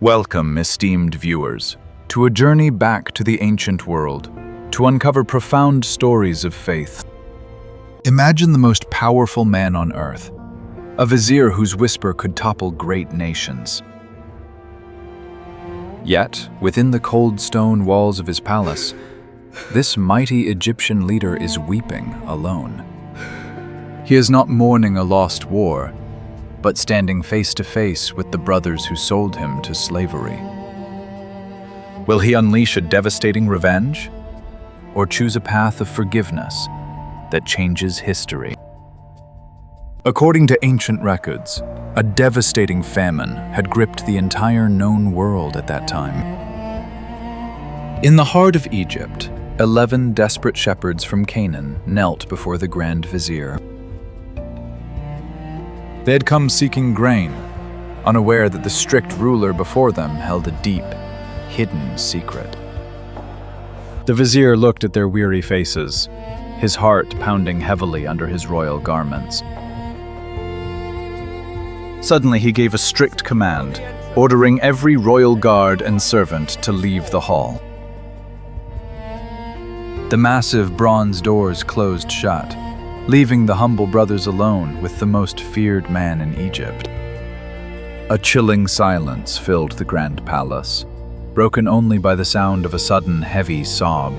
Welcome, esteemed viewers, to a journey back to the ancient world, to uncover profound stories of faith. Imagine the most powerful man on earth, a vizier whose whisper could topple great nations. Yet, within the cold stone walls of his palace, this mighty Egyptian leader is weeping alone. He is not mourning a lost war, but standing face to face with the brothers who sold him to slavery. Will he unleash a devastating revenge, or choose a path of forgiveness that changes history? According to ancient records, a devastating famine had gripped the entire known world at that time. In the heart of Egypt, 11 desperate shepherds from Canaan knelt before the Grand Vizier. They had come seeking grain, unaware that the strict ruler before them held a deep, hidden secret. The vizier looked at their weary faces, his heart pounding heavily under his royal garments. Suddenly he gave a strict command, ordering every royal guard and servant to leave the hall. The massive bronze doors closed shut, leaving the humble brothers alone with the most feared man in Egypt. A chilling silence filled the grand palace, broken only by the sound of a sudden heavy sob.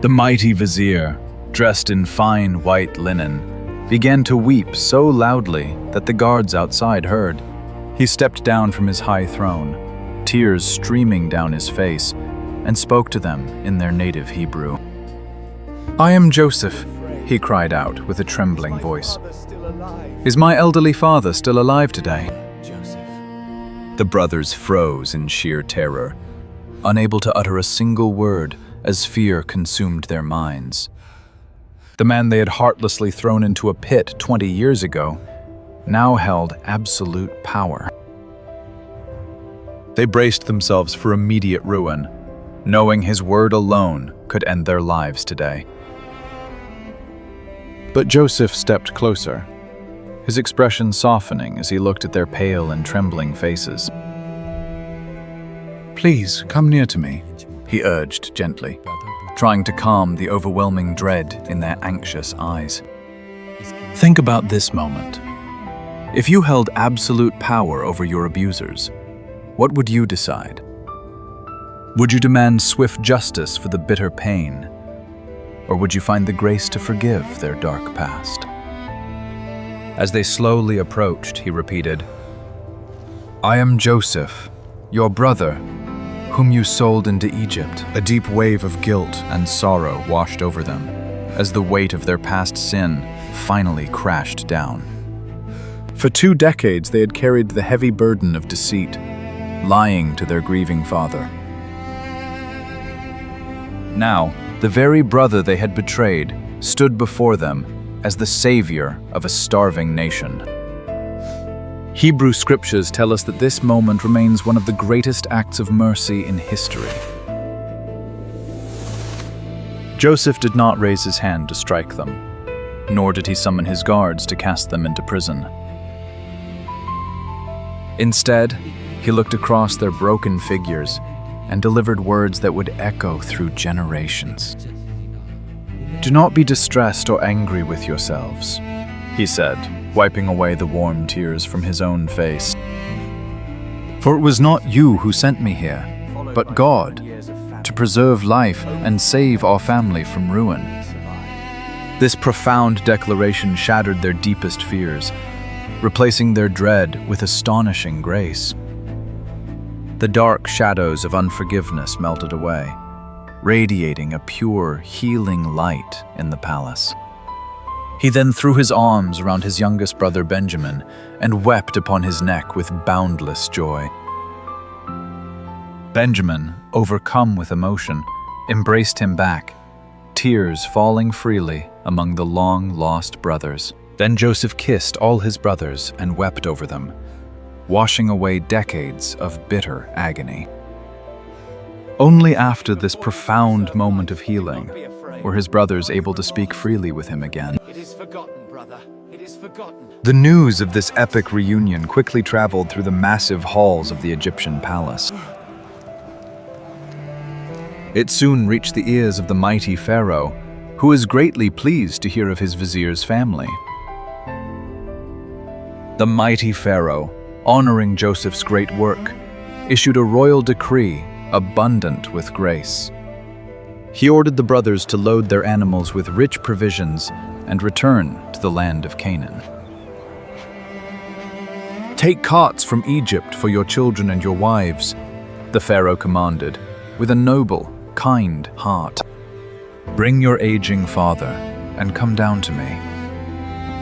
The mighty vizier, dressed in fine white linen, began to weep so loudly that the guards outside heard. He stepped down from his high throne, tears streaming down his face, and spoke to them in their native Hebrew. "I am Joseph," he cried out with a trembling voice. "Is my elderly father still alive today?" The brothers froze in sheer terror, unable to utter a single word as fear consumed their minds. The man they had heartlessly thrown into a pit 20 years ago now held absolute power. They braced themselves for immediate ruin, knowing his word alone could end their lives today. But Joseph stepped closer, his expression softening as he looked at their pale and trembling faces. "Please, come near to me," he urged gently, trying to calm the overwhelming dread in their anxious eyes. "Think about this moment. If you held absolute power over your abusers, what would you decide? Would you demand swift justice for the bitter pain? Or would you find the grace to forgive their dark past?" As they slowly approached, he repeated, "I am Joseph, your brother, whom you sold into Egypt." A deep wave of guilt and sorrow washed over them as the weight of their past sin finally crashed down. For 2 decades, they had carried the heavy burden of deceit, lying to their grieving father. Now, the very brother they had betrayed stood before them as the savior of a starving nation. Hebrew scriptures tell us that this moment remains one of the greatest acts of mercy in history. Joseph did not raise his hand to strike them, nor did he summon his guards to cast them into prison. Instead, he looked across their broken figures and delivered words that would echo through generations. "Do not be distressed or angry with yourselves," he said, wiping away the warm tears from his own face. "For it was not you who sent me here, but God, to preserve life and save our family from ruin." This profound declaration shattered their deepest fears, replacing their dread with astonishing grace. The dark shadows of unforgiveness melted away, radiating a pure, healing light in the palace. He then threw his arms around his youngest brother Benjamin and wept upon his neck with boundless joy. Benjamin, overcome with emotion, embraced him back, tears falling freely among the long-lost brothers. Then Joseph kissed all his brothers and wept over them, washing away decades of bitter agony. Only after this profound moment of healing were his brothers able to speak freely with him again. "It is forgotten, brother. The news of this epic reunion quickly traveled through the massive halls of the Egyptian palace. It soon reached the ears of the mighty Pharaoh, who was greatly pleased to hear of his vizier's family. The mighty Pharaoh, honoring Joseph's great work, issued a royal decree abundant with grace. He ordered the brothers to load their animals with rich provisions and return to the land of Canaan. "Take carts from Egypt for your children and your wives," the Pharaoh commanded, with a noble, kind heart. "Bring your aging father and come down to me.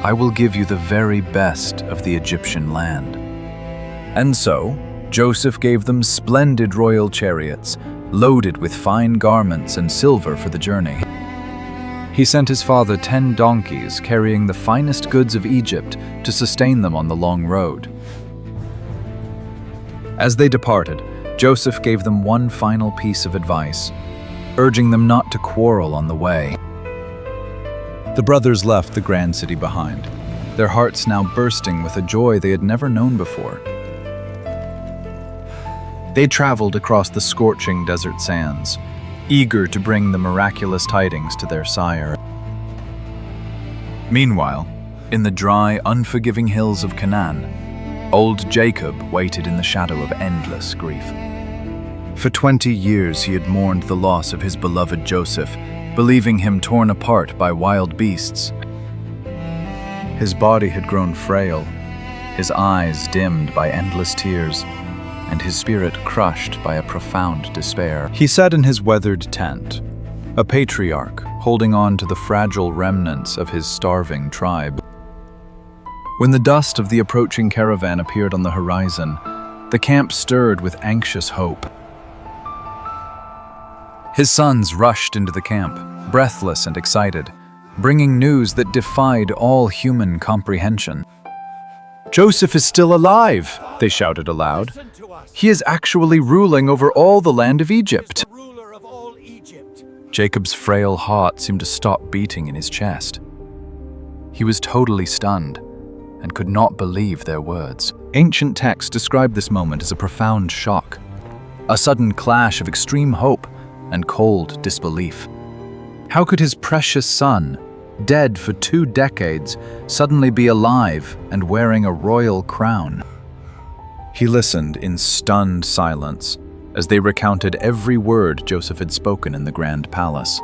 I will give you the very best of the Egyptian land." And so, Joseph gave them splendid royal chariots, loaded with fine garments and silver for the journey. He sent his father 10 donkeys carrying the finest goods of Egypt to sustain them on the long road. As they departed, Joseph gave them one final piece of advice, urging them not to quarrel on the way. The brothers left the grand city behind, their hearts now bursting with a joy they had never known before. They traveled across the scorching desert sands, eager to bring the miraculous tidings to their sire. Meanwhile, in the dry, unforgiving hills of Canaan, old Jacob waited in the shadow of endless grief. For 20 years he had mourned the loss of his beloved Joseph, believing him torn apart by wild beasts. His body had grown frail, his eyes dimmed by endless tears, and his spirit crushed by a profound despair. He sat in his weathered tent, a patriarch holding on to the fragile remnants of his starving tribe. When the dust of the approaching caravan appeared on the horizon, the camp stirred with anxious hope. His sons rushed into the camp, breathless and excited, bringing news that defied all human comprehension. "Joseph is still alive!" they shouted aloud. "He is actually ruling over all the land of Egypt." Jacob's frail heart seemed to stop beating in his chest. He was totally stunned and could not believe their words. Ancient texts describe this moment as a profound shock, a sudden clash of extreme hope and cold disbelief. How could his precious son, dead for 2 decades, suddenly be alive and wearing a royal crown? He listened in stunned silence as they recounted every word Joseph had spoken in the grand palace.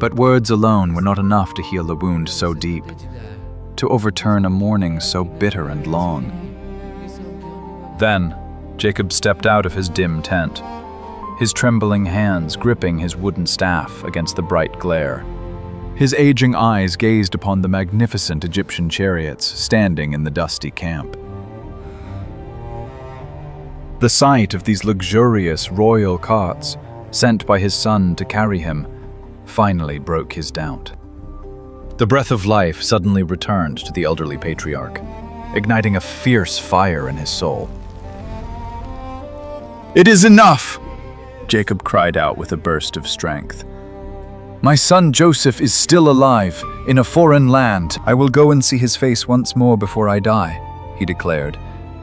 But words alone were not enough to heal a wound so deep, to overturn a mourning so bitter and long. Then, Jacob stepped out of his dim tent, his trembling hands gripping his wooden staff against the bright glare. His aging eyes gazed upon the magnificent Egyptian chariots standing in the dusty camp. The sight of these luxurious royal carts, sent by his son to carry him, finally broke his doubt. The breath of life suddenly returned to the elderly patriarch, igniting a fierce fire in his soul. "It is enough!" Jacob cried out with a burst of strength. "My son Joseph is still alive, in a foreign land. I will go and see his face once more before I die," he declared,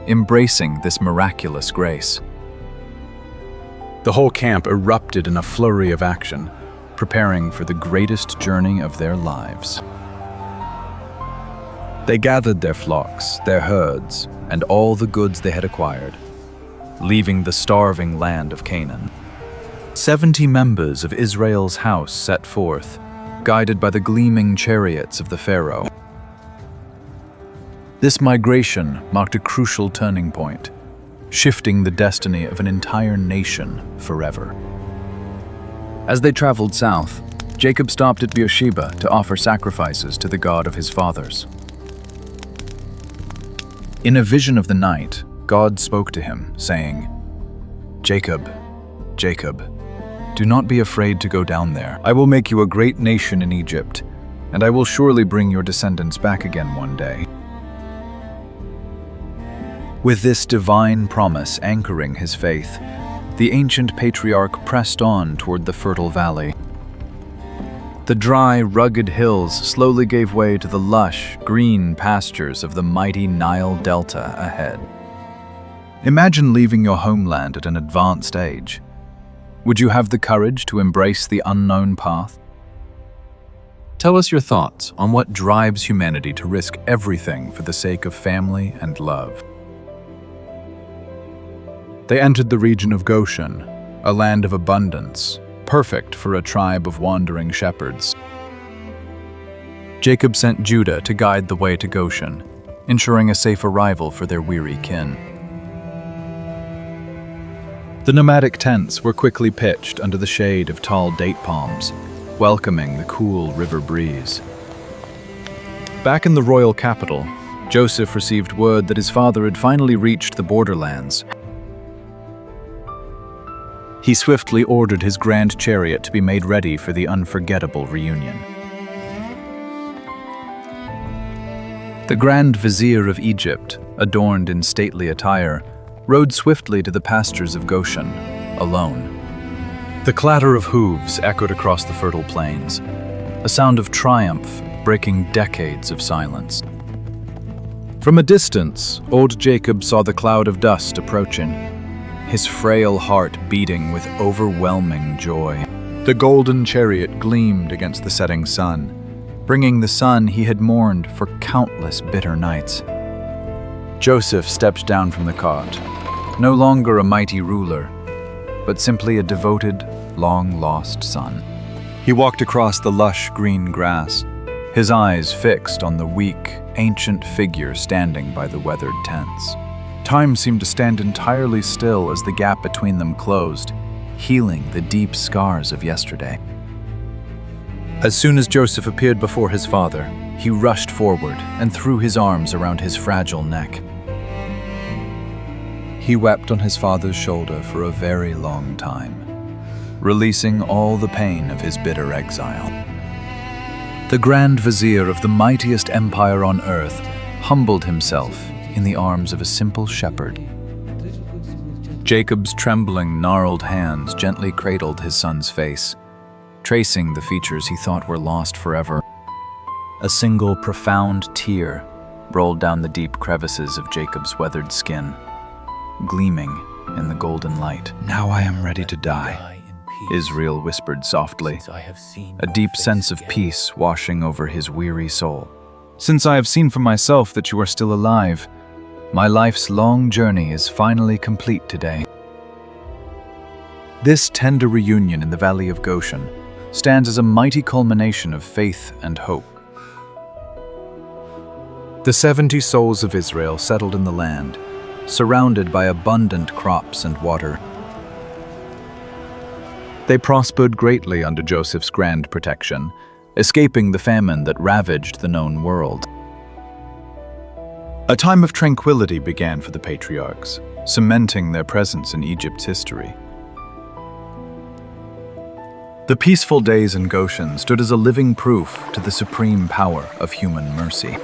embracing this miraculous grace. The whole camp erupted in a flurry of action, preparing for the greatest journey of their lives. They gathered their flocks, their herds, and all the goods they had acquired, leaving the starving land of Canaan. 70 members of Israel's house set forth, guided by the gleaming chariots of the Pharaoh. This migration marked a crucial turning point, shifting the destiny of an entire nation forever. As they traveled south, Jacob stopped at Beersheba to offer sacrifices to the God of his fathers. In a vision of the night, God spoke to him, saying, "Jacob, Jacob, do not be afraid to go down there. I will make you a great nation in Egypt, and I will surely bring your descendants back again one day." With this divine promise anchoring his faith, the ancient patriarch pressed on toward the fertile valley. The dry, rugged hills slowly gave way to the lush, green pastures of the mighty Nile Delta ahead. Imagine leaving your homeland at an advanced age. Would you have the courage to embrace the unknown path? Tell us your thoughts on what drives humanity to risk everything for the sake of family and love. They entered the region of Goshen, a land of abundance, perfect for a tribe of wandering shepherds. Jacob sent Judah to guide the way to Goshen, ensuring a safe arrival for their weary kin. The nomadic tents were quickly pitched under the shade of tall date palms, welcoming the cool river breeze. Back in the royal capital, Joseph received word that his father had finally reached the borderlands. He swiftly ordered his grand chariot to be made ready for the unforgettable reunion. The Grand Vizier of Egypt, adorned in stately attire, rode swiftly to the pastures of Goshen, alone. The clatter of hooves echoed across the fertile plains, a sound of triumph breaking decades of silence. From a distance, old Jacob saw the cloud of dust approaching, his frail heart beating with overwhelming joy. The golden chariot gleamed against the setting sun, bringing the son he had mourned for countless bitter nights. Joseph stepped down from the cart, no longer a mighty ruler, but simply a devoted, long-lost son. He walked across the lush green grass, his eyes fixed on the weak, ancient figure standing by the weathered tents. Time seemed to stand entirely still as the gap between them closed, healing the deep scars of yesterday. As soon as Joseph appeared before his father, he rushed forward and threw his arms around his fragile neck. He wept on his father's shoulder for a very long time, releasing all the pain of his bitter exile. The Grand Vizier of the mightiest empire on earth humbled himself in the arms of a simple shepherd. Jacob's trembling, gnarled hands gently cradled his son's face, tracing the features he thought were lost forever. A single profound tear rolled down the deep crevices of Jacob's weathered skin, gleaming in the golden light. "Now I am ready to die," Israel whispered softly, a deep sense of peace washing over his weary soul. "Since I have seen for myself that you are still alive, my life's long journey is finally complete today." This tender reunion in the Valley of Goshen stands as a mighty culmination of faith and hope. The 70 souls of Israel settled in the land, surrounded by abundant crops and water. They prospered greatly under Joseph's grand protection, escaping the famine that ravaged the known world. A time of tranquility began for the Patriarchs, cementing their presence in Egypt's history. The peaceful days in Goshen stood as a living proof to the supreme power of human mercy.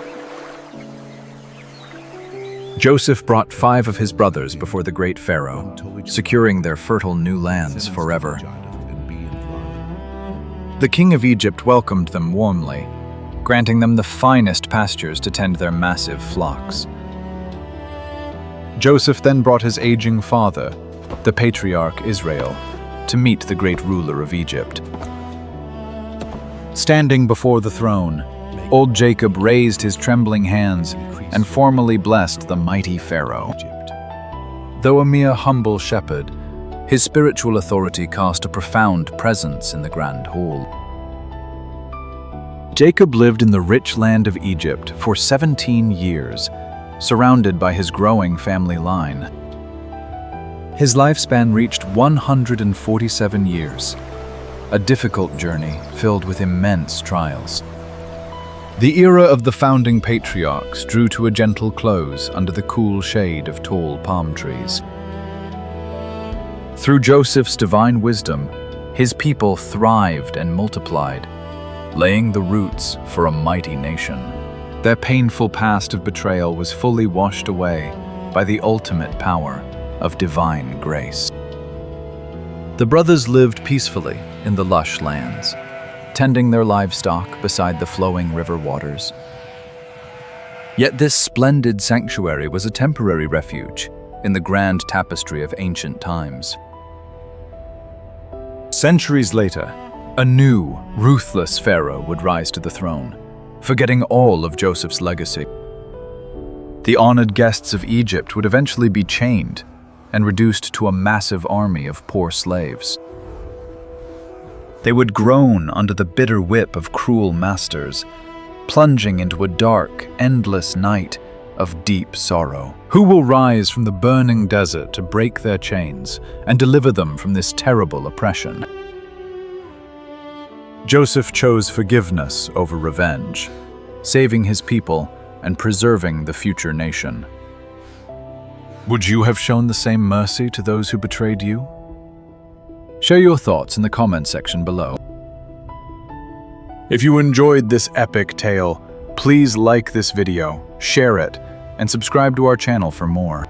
Joseph brought 5 of his brothers before the great Pharaoh, securing their fertile new lands forever. The king of Egypt welcomed them warmly, granting them the finest pastures to tend their massive flocks. Joseph then brought his aging father, the Patriarch Israel, to meet the great ruler of Egypt. Standing before the throne, old Jacob raised his trembling hands and formally blessed the mighty Pharaoh. Though a mere humble shepherd, his spiritual authority cast a profound presence in the grand hall. Jacob lived in the rich land of Egypt for 17 years, surrounded by his growing family line. His lifespan reached 147 years, a difficult journey filled with immense trials. The era of the founding patriarchs drew to a gentle close under the cool shade of tall palm trees. Through Joseph's divine wisdom, his people thrived and multiplied, laying the roots for a mighty nation. Their painful past of betrayal was fully washed away by the ultimate power of divine grace. The brothers lived peacefully in the lush lands, tending their livestock beside the flowing river waters. Yet this splendid sanctuary was a temporary refuge in the grand tapestry of ancient times. Centuries later, a new, ruthless Pharaoh would rise to the throne, forgetting all of Joseph's legacy. The honored guests of Egypt would eventually be chained and reduced to a massive army of poor slaves. They would groan under the bitter whip of cruel masters, plunging into a dark, endless night of deep sorrow. Who will rise from the burning desert to break their chains and deliver them from this terrible oppression? Joseph chose forgiveness over revenge, saving his people and preserving the future nation. Would you have shown the same mercy to those who betrayed you? Share your thoughts in the comment section below. If you enjoyed this epic tale, please like this video, share it, and subscribe to our channel for more.